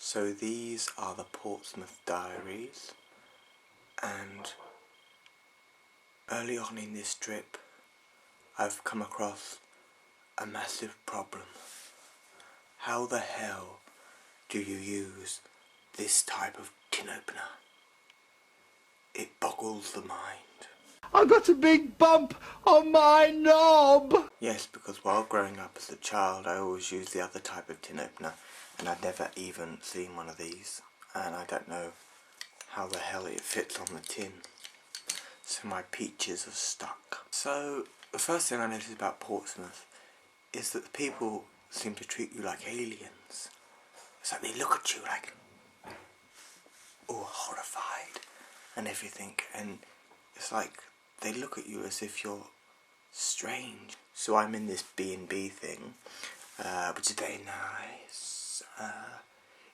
So these are the Portsmouth Diaries, and early on in this trip I've come across a massive problem. How the hell do you use this type of tin opener? It boggles the mind. I got a big bump on my knob! Yes, because while growing up as a child I always used the other type of tin opener, and I'd never even seen one of these, and I don't know how the hell it fits on the tin. So my peaches are stuck. So the first thing I noticed about Portsmouth is that the people seem to treat you like aliens. It's like they look at you like all horrified and everything, and it's like they look at you as if you're strange. So I'm in this B&B thing, which is very nice.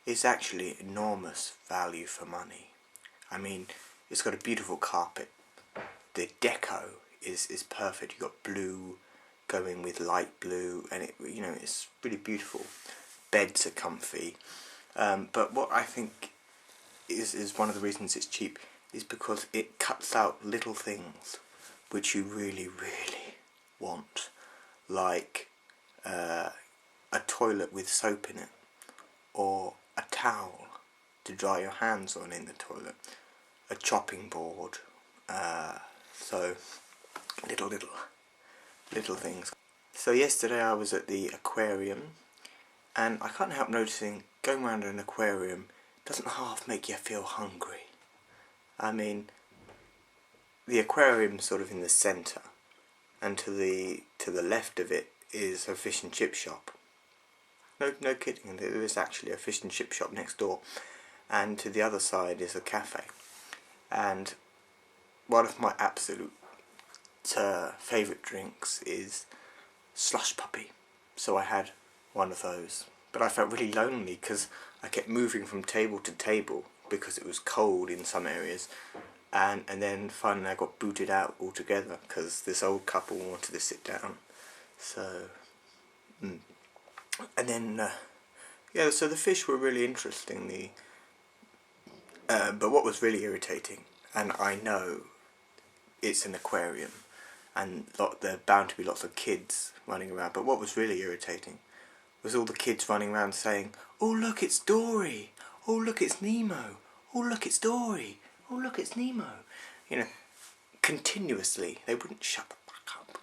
It's actually enormous value for money. I mean, it's got a beautiful carpet. The deco is perfect. You've got blue going with light blue, and it's really beautiful. Beds are comfy. But what I think is one of the reasons it's cheap is because it cuts out little things which you really, really want, like a toilet with soap in it, or a towel to dry your hands on in the toilet, a chopping board, so little things. So yesterday I was at the aquarium, and I can't help noticing going around an aquarium doesn't half make you feel hungry. I mean, the aquarium's sort of in the centre, and to the left of it is a fish and chip shop. No kidding, there is actually a fish and chip shop next door, and to the other side is a cafe. And one of my absolute favourite drinks is slush puppy, so I had one of those. But I felt really lonely because I kept moving from table to table because it was cold in some areas, and then finally I got booted out altogether because this old couple wanted to sit down. So, and then so the fish were really interesting. But what was really irritating, and I know it's an aquarium, and there are bound to be lots of kids running around, but what was really irritating was all the kids running around saying, "Oh look, it's Dory! Oh look, it's Nemo! Oh look, it's Dory! Oh look, it's Nemo!" Continuously. They wouldn't shut the fuck up.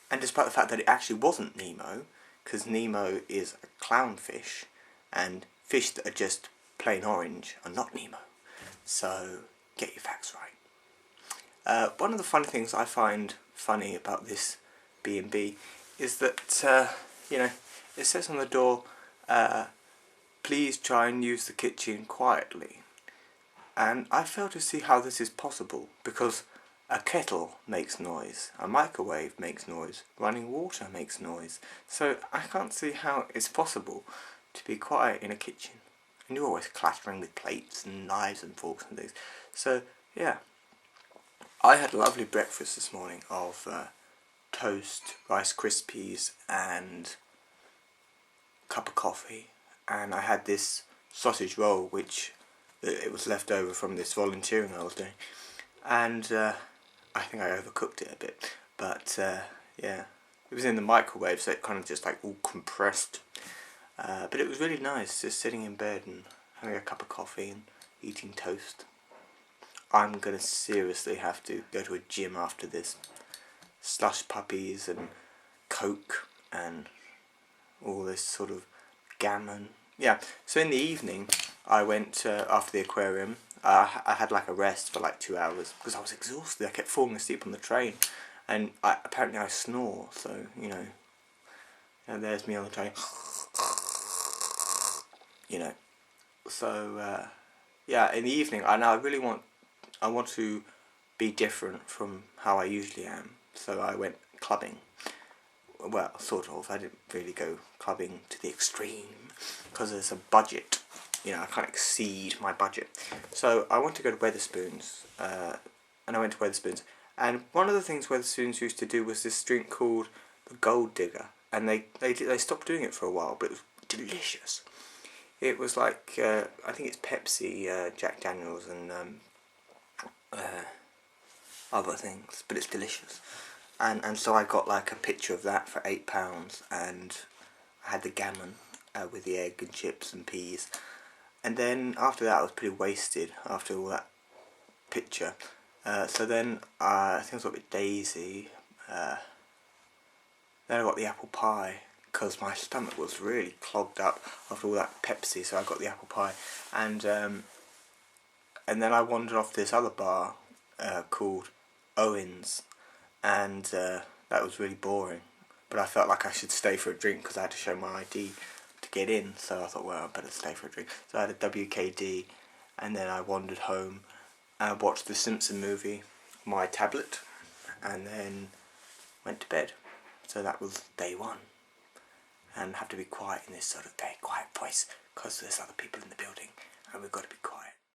And despite the fact that it actually wasn't Nemo, because Nemo is a clownfish, and fish that are just plain orange are not Nemo. So get your facts right. One of the funny things I find funny about this B&B is that it says on the door, please try and use the kitchen quietly. And I fail to see how this is possible, because a kettle makes noise, a microwave makes noise, running water makes noise. So I can't see how it's possible to be quiet in a kitchen. And you're always clattering with plates and knives and forks and things. So yeah, I had a lovely breakfast this morning of toast, Rice Krispies and a cup of coffee, and I had this sausage roll which it was left over from this volunteering I was doing, and I think I overcooked it a bit, but yeah, it was in the microwave, so it kind of just like all compressed, but it was really nice just sitting in bed and having a cup of coffee and eating toast. I'm gonna seriously have to go to a gym after this. Slush puppies and Coke and all this sort of gammon. Yeah, so in the evening I went after the aquarium. I had like a rest for like 2 hours because I was exhausted. I kept falling asleep on the train, and apparently I snore, so and there's me on the train. So yeah, in the evening I want to be different from how I usually am, so I went clubbing. Well, sort of. I didn't really go clubbing to the extreme because there's a budget. I can't exceed my budget. So I want to go to Wetherspoons, and I went to Wetherspoons. And one of the things Wetherspoons used to do was this drink called the Gold Digger, and they stopped doing it for a while, but it was delicious. It was like, I think it's Pepsi, Jack Daniels and other things, but it's delicious. And so I got like a picture of that for £8, and I had the gammon with the egg and chips and peas. And then after that I was pretty wasted after all that picture. So then I think I was a bit Daisy. Then I got the apple pie because my stomach was really clogged up after all that Pepsi, so I got the apple pie. And then I wandered off to this other bar called Owen's, and that was really boring. But I felt like I should stay for a drink because I had to show my ID to get in, so I thought, well, I better stay for a drink. So I had a WKD, and then I wandered home and watched the Simpson movie on my tablet, and then went to bed. So that was day one. And have to be quiet in this sort of day, quiet voice, because there's other people in the building, and we've got to be quiet.